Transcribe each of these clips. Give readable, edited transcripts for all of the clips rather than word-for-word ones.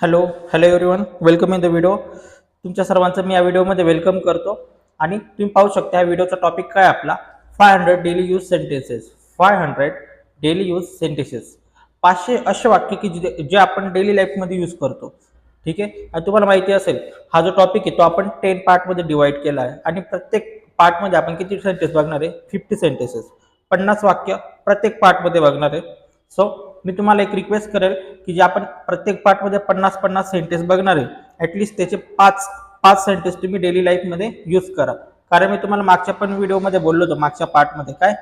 Hello hello everyone, welcome in the video. तुमच्या सर्वांचं मी या व्हिडिओमध्ये वेलकम करतो. आणि तुम्ही पाहू शकता या व्हिडिओचा टॉपिक काय आपला 500 daily use sentences. 500 daily use sentences, 500 असे वाक्य की जे आपण डेली लाईफमध्ये यूज करतो. ठीक आहे. आणि तुम्हाला माहिती असेल हा जो टॉपिक आहे तो आपण 10 पार्टमध्ये डिवाइड केला आहे आणि प्रत्येक पार्टमध्ये आपण किती सेंटेन्स बघणार आहे? 50 सेंटेन्सेस, 50 वाक्य प्रत्येक पार्टमध्ये बघणार आहे. सो मी तुम्हाला एक रिक्वेस्ट करेल की जे आपण प्रत्येक पार्टमध्ये 50-50 सेंटेन्स बघणार आहे, ॲटलिस्ट त्याचे पाच पाच सेंटेन्स तुम्ही डेली लाईफमध्ये यूज करा. कारण मी तुम्हाला मागच्या पण व्हिडिओमध्ये बोललो होतो, मागच्या पार्टमध्ये काय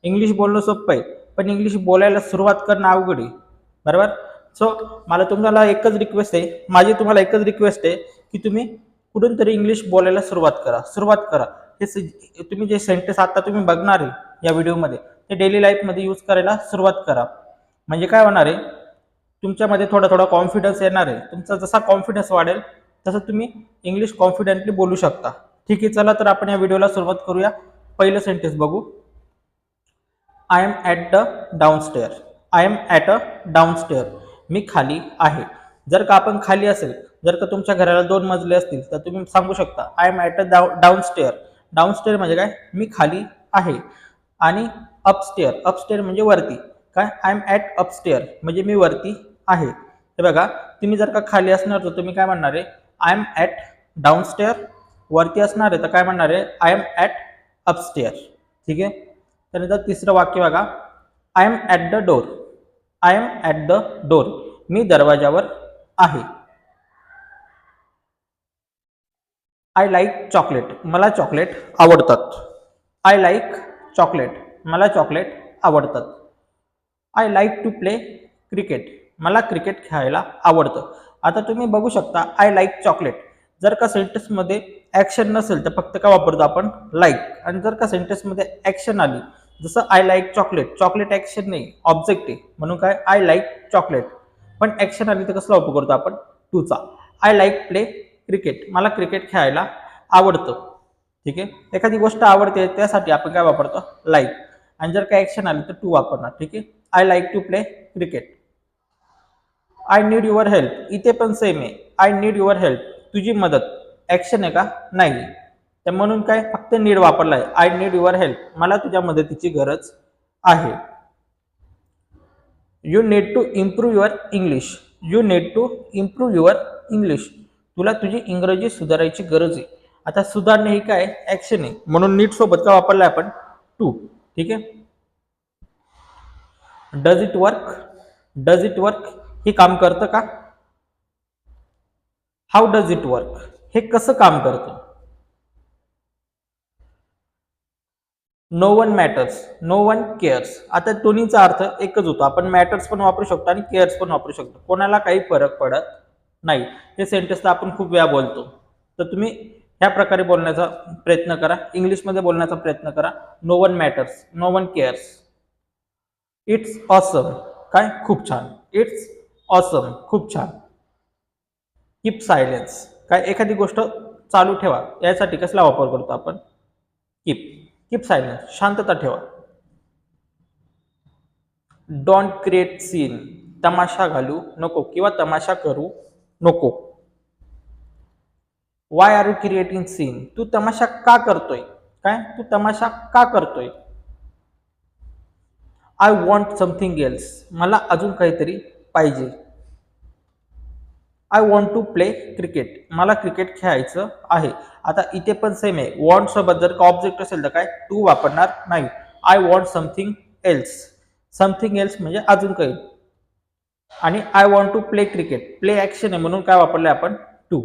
इंग्लिश बोलणं सोपं आहे, पण इंग्लिश बोलायला सुरुवात करणं अवघड आहे. बरोबर. सो मला तुम्हाला एकच रिक्वेस्ट आहे, माझी तुम्हाला एकच रिक्वेस्ट आहे की तुम्ही कुठून तरी इंग्लिश बोलायला सुरुवात करा. हे तुम्ही जे सेंटेन्स आता तुम्ही बघणार आहे या व्हिडिओमध्ये ते डेली लाईफमध्ये यूज करायला सुरुवात करा. म्हणजे काय होणार आहे, तुमच्यामध्ये थोडा थोडा कॉन्फिडन्स येणार आहे. तुमचा जसा कॉन्फिडन्स वाढेल तसं तुम्ही इंग्लिश कॉन्फिडेंटली बोलू शकता. ठीक आहे, चला तर आपण या व्हिडिओला सुरुवात करूया. पहिलं सेंटेन्स बघू. I am at the downstair. I am at a downstair. मी खाली आहे. जर का आपण खाली असेल, जर का तुमच्या घराला 2 मजले असतील तर तुम्ही सांगू शकता आय एम ॲट अ डाऊनस्टेअर. डाऊनस्टेअर म्हणजे काय? मी खाली आहे. आणि अपस्टेअर, अपस्टेअर म्हणजे वरती. काय? आय एम ॲट अपस्टेअर म्हणजे मी वरती आहे. हे बघा, तुम्ही जर का खाली असणार तर तुम्ही काय म्हणणार आहे? I am at downstair. वरती असणार आहे तर काय म्हणणार आहे? I am at upstair. ठीक आहे. त्यानंतर तिसरं वाक्य बघा. I am at the door. I am at the door. मी दरवाजावर आहे. I like chocolate. मला चॉकलेट आवडतात. I like chocolate. मला चॉकलेट आवडतात. I like to play cricket. मला क्रिकेट खेळायला आवडतं. आता तुम्ही बघू शकता आय लाईक चॉकलेट. जर का सेंटेन्समध्ये ॲक्शन नसेल तर फक्त काय वापरतो आपण? लाईक. आणि जर का सेंटेन्समध्ये ॲक्शन आली, जसं I like chocolate, chocolate action नाही, ऑब्जेक्ट आहे म्हणून काय? I like chocolate. पण ॲक्शन आली तर कसला वापर करतो आपण? टूचा. I like play cricket. मला क्रिकेट खेळायला आवडतं. ठीक आहे. एखादी गोष्ट आवडते त्यासाठी आपण काय वापरतो? लाईक. आणि जर काय ॲक्शन आली तर टू वापरणार. ठीक आहे. I like to play cricket. I need your help. इथे पण सेम आहे. I need your help. तुझी मदत. ॲक्शन आहे का? नाही. तर म्हणून काय फक्त नीड वापरला आहे. I need your help. मला तुझ्या मदतीची गरज आहे. You need to improve your English. You need to improve your English. तुला तुझी इंग्रजी सुधारायची गरज आहे. आता सुधारणे ही काय? ॲक्शन आहे म्हणून नीड सोबत काय वापरलाय आपण? टू. ठीक आहे. Does it work. Does it work. हे काम करतं का? How does it work. हे कसं काम करतं? No one matters. No one cares. आता दोन्हीचा अर्थ एकच होतो. आपण मॅटर्स पण वापरू शकतो आणि केअर्स पण वापरू शकतो. कोणाला काही फरक पडत नाही. हे सेंटेन्स तर आपण खूप वेळा बोलतो. तर तुम्ही ह्या प्रकारे बोलण्याचा प्रयत्न करा. इंग्लिशमध्ये बोलण्याचा प्रयत्न करा. No one matters. No one cares. It's awesome. काय? खूप छान. It's awesome. खूप छान. Keep silence. काय? एखादी गोष्ट चालू ठेवा. यासाठी कसला वापर करतो आपण? कीप. Keep silence. शांतता ठेवा. Don't create scene. तमाशा घालू नको किंवा तमाशा करू नको. Why are you creating scene. तू तमाशा का करतोय? काय? तू तमाशा का करतोय? I want something else. मला अजून काहीतरी पाहिजे. I want to play cricket. मला क्रिकेट खेळायचं आहे. आता इथे पण सेम आहे. वॉन्ट सोबत जर का ऑब्जेक्ट असेल तर काय? टू वापरणार नाही. I want something else. Something else म्हणजे अजून काही. आणि I want to play cricket. Play action आहे म्हणून काय वापरलंय आपण? To.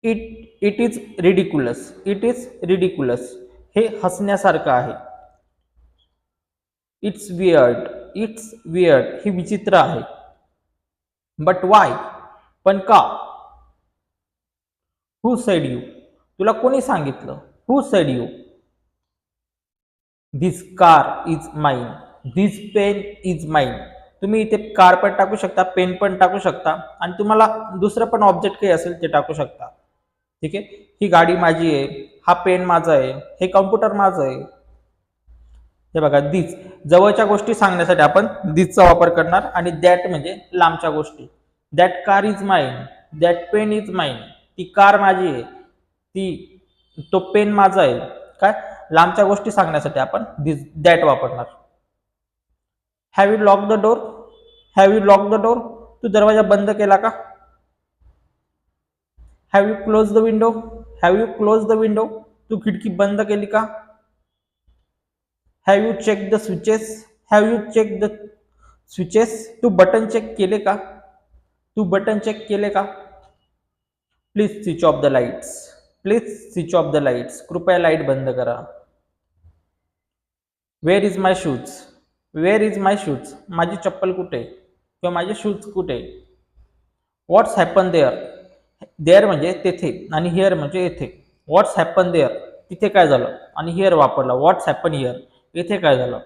It is ridiculous. It is ridiculous. हे हसण्यासारखं आहे. It's weird. It's weird. ही विचित्र आहे. But why. पण का? Who said you. तुला कोणी सांगितलं? Who said you. This car is mine. This pen is mine. तुम्ही इथे कार पण टाकू शकता, पेन पण टाकू शकता आणि तुम्हाला दुसरं पण ऑब्जेक्ट काही असेल ते टाकू शकता. ठीक आहे. ही गाडी माझी आहे. हा पेन माझा आहे. हे कॉम्प्युटर माझं आहे. हे बघा दिस, जवळच्या गोष्टी सांगण्यासाठी आपण दिसचा वापर करणार, आणि दॅट म्हणजे लांबच्या गोष्टी. That car is mine, that pen is mine, ती कार माझी आहे, तो पेन माझा आहे. काय लांबच्या गोष्टी सांगण्यासाठी आपण दिस दॅट वापरणार. Have you lock the door, have you lock the door, तू दरवाजा बंद केला का? Have you close the window, have you close the window, तू खिडकी बंद केली का? Have you check the switches, have you check the switches, तू बटन चेक केले का? तू बटन चेक केले का? Please switch off the lights, please switch off the lights, कृपया लाईट बंद करा. Where is my shoes, where is my shoes, माझी चप्पल कुठे किंवा माझे शूज कुठे? व्हॉट्स हॅपन देअर, देअर म्हणजे तेथे आणि हिअर म्हणजे येथे. व्हॉट्स हॅपन देअर, तिथे काय झालं, आणि हिअर वापरला. व्हॉट्स हॅपन हिअर, येथे काय झालं.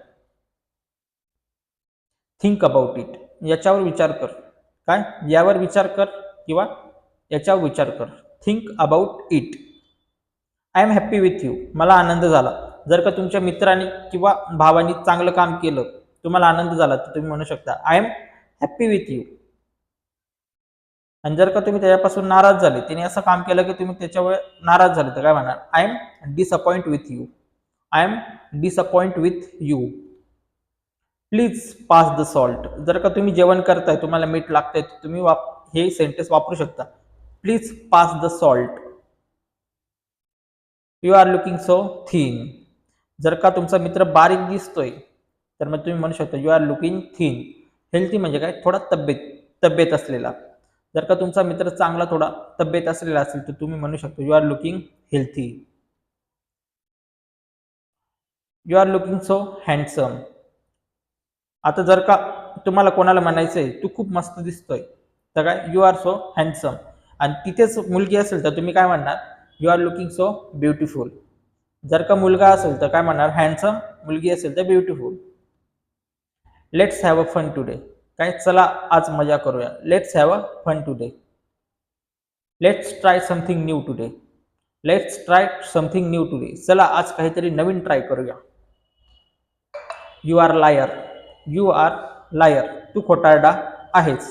थिंक अबाउट इट, याच्यावर विचार कर. काय यावर विचार कर किंवा याच्यावर विचार कर. Think about it. I am happy with you, मला आनंद झाला. जर का तुमच्या मित्रांनी किंवा भावानी चांगलं काम केलं, तुम्हाला आनंद झाला, तर तुम्ही म्हणू शकता I am happy with you. आणि जर का तुम्ही त्याच्यापासून नाराज झाले, तिने असं काम केलं की तुम्ही त्याच्यावर नाराज झाले, तर काय म्हणणार? I am disappoint with you, I am disappoint with you. Please pass the salt, जर का तुम्ही जेवण करताय, तुम्हाला मीठ लागतंय, तुम्ही हे सेंटेन्स वापरू शकता. Please pass the salt. You are looking so thin, जर का तुमचा मित्र बारीक दिसतोय, तर मग तुम्ही म्हणू शकता you are looking thin. Healthy म्हणजे काय? थोडा तब्येत असलेला. जर का तुमचा मित्र चांगला थोडा तब्येत असलेला असेल, तर तुम्ही म्हणू शकता you are looking healthy. You are looking so handsome. आता जर का तुम्हाला कोणाला म्हणायचंय तू खूप मस्त दिसतोय, तर काय? You are so handsome. आणि तिथेच मुलगी असेल तर तुम्ही काय म्हणणार? You are looking so beautiful. जर का मुलगा असेल तर काय म्हणणार? हँडसम. मुलगी असेल तर beautiful. Let's have a fun today, काय? चला आज मजा करूया. Let's have a fun today. Let's try something new today, let's try something new today, चला आज काहीतरी नवीन ट्राय करूया. You are liar, you are liar, तू खोटारडा आहेस.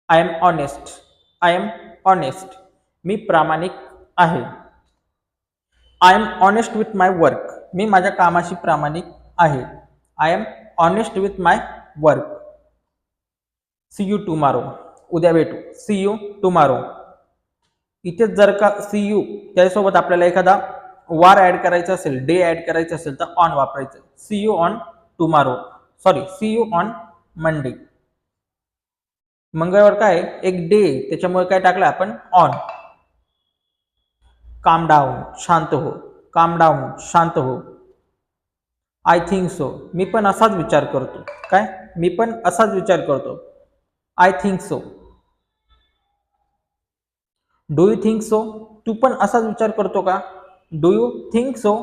I am honest, I am honest, मी प्रामाणिक आहे. I am honest with my work, मी माझ्या कामाशी प्रामाणिक आहे. I am honest with my work. See you tomorrow, उद्या भेटू. See you tomorrow. इथेच जर का सी यू त्याच्यासोबत आपल्याला एखादा वार ऍड करायचा असेल, डे ऍड करायचा असेल, तर ऑन वापरायचं. See you on tomorrow, sorry see you on Monday. मंगळवार काय? एक डे, त्याच्यामुळे काय टाकलं आपण? ऑन. काम डाऊन, शांत हो. काम डाऊन, शांत हो. आय थिंक सो, मी पण असाच विचार करतो. काय? मी पण असाच विचार करतो. I think so. Do you think so, तू पण असाच विचार करतो का? Do you think so.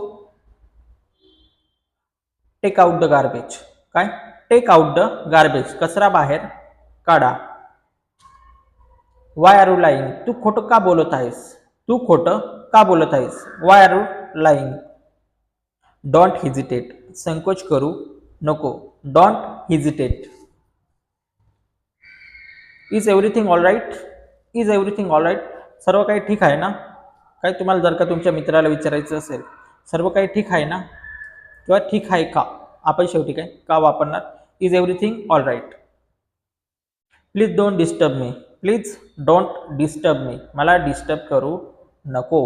Take out the garbage, काय? टेक आउट द गार्बेज, कचरा बाहेर काढा. वाय आर यू लाईंग, तू खोटं का बोलत आहेस? तू खोटं का बोलत आहेस? Why are you lying. Don't hesitate, संकोच करू नको. Don't hesitate. Is everything all right, is everything all right, सर्व काही ठीक आहे ना? काय तुम्हाला जर का तुमच्या मित्राला विचारायचं असेल सर्व काही ठीक आहे ना, किंवा ठीक आहे का, आपण शेवटी काय का वापरणार? Is everything all right. Please don't disturb me, please don't disturb me, मला डिस्टर्ब करू नको.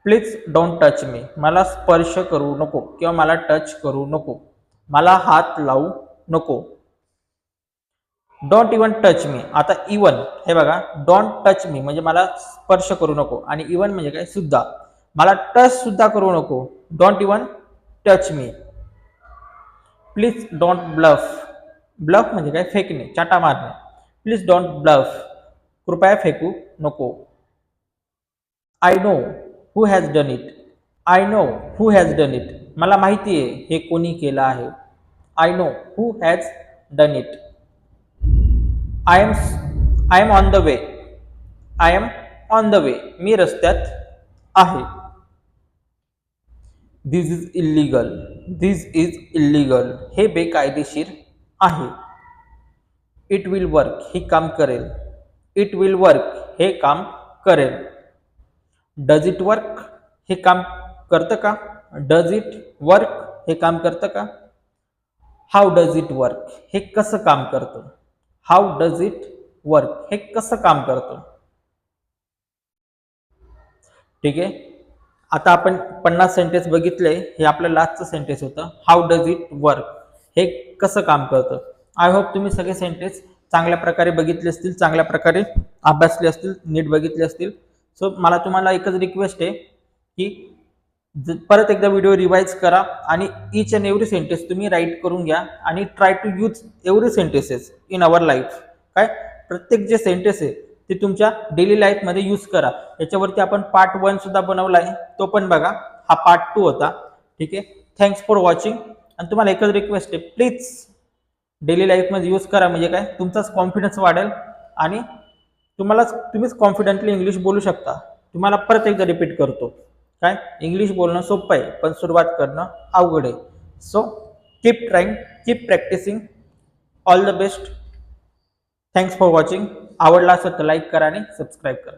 प्लीज डोंट टच मी, मला स्पर्श करू नको किंवा मला टच करू नको, मला हात लावू नको. डोंट इवन टच मी. आता इवन हे बघा, डोंट टच मी म्हणजे मला स्पर्श करू नको, आणि इवन म्हणजे काय? सुद्धा. मला टच सुद्धा करू नको. Don't even touch me. Please don't bluff, bluff म्हणजे काय? फेकणे, चाटा मारणे. प्लीज डोंट ब्लफ, कृपया फेकू नको. I know who has done it, I know who has done it, मला माहिती आहे हे कोणी केलं आहे. I know who has done it. I am on the way, I am on the way, मी रस्त्यात आहे. This is illegal. This is illegal. हे बेकायदेशीर आहे. It will work. हे काम करेल. It will work. हे काम करेल. Does it work. हे काम करतं का. Does it work. हे काम करतं का. How does it work. हे कसं काम करतं. How does it work. हे कसं काम करतं. ठीक आहे. आता आपण 50 सेंटेन्स बघितले. हे आपलं लास्टचं सेंटेन्स होतं. How does it work. हे कसं काम करतं. आय होप तुम्ही सगळे सेंटेन्स चांगल्या प्रकारे बघितले असतील, चांगल्या प्रकारे अभ्यासले असतील, नीट बघितले असतील. सो मला तुम्हाला एकच रिक्वेस्ट आहे की परत एकदा व्हिडिओ रिवाइज करा आणि ईच अँड एव्हरी सेंटेन्स तुम्ही राईट करून घ्या आणि try to use every sentences in our life. काय प्रत्येक जे सेंटेन्स आहे ते तुमच्या डेली लाईफमध्ये यूज करा. याच्यावरती आपण पार्ट 1 सुद्धा बनवला आहे, तो पण बघा. हा पार्ट 2 होता. ठीक आहे. Thanks for watching. आणि तुम्हाला एकच रिक्वेस्ट आहे, प्लीज डेली लाईफमध्ये यूज करा. म्हणजे काय तुमचाच कॉन्फिडन्स वाढेल आणि तुम्हीच कॉन्फिडेंटली इंग्लिश बोलू शकता. तुम्हाला परत एकदा रिपीट करतो. काय इंग्लिश बोलणं सोपं आहे पण सुरुवात करणं अवघड आहे. So keep trying, keep practising. All the best. Thanks for watching. आवडला असेल तर लाईक करा आणि सबस्क्राईब करा.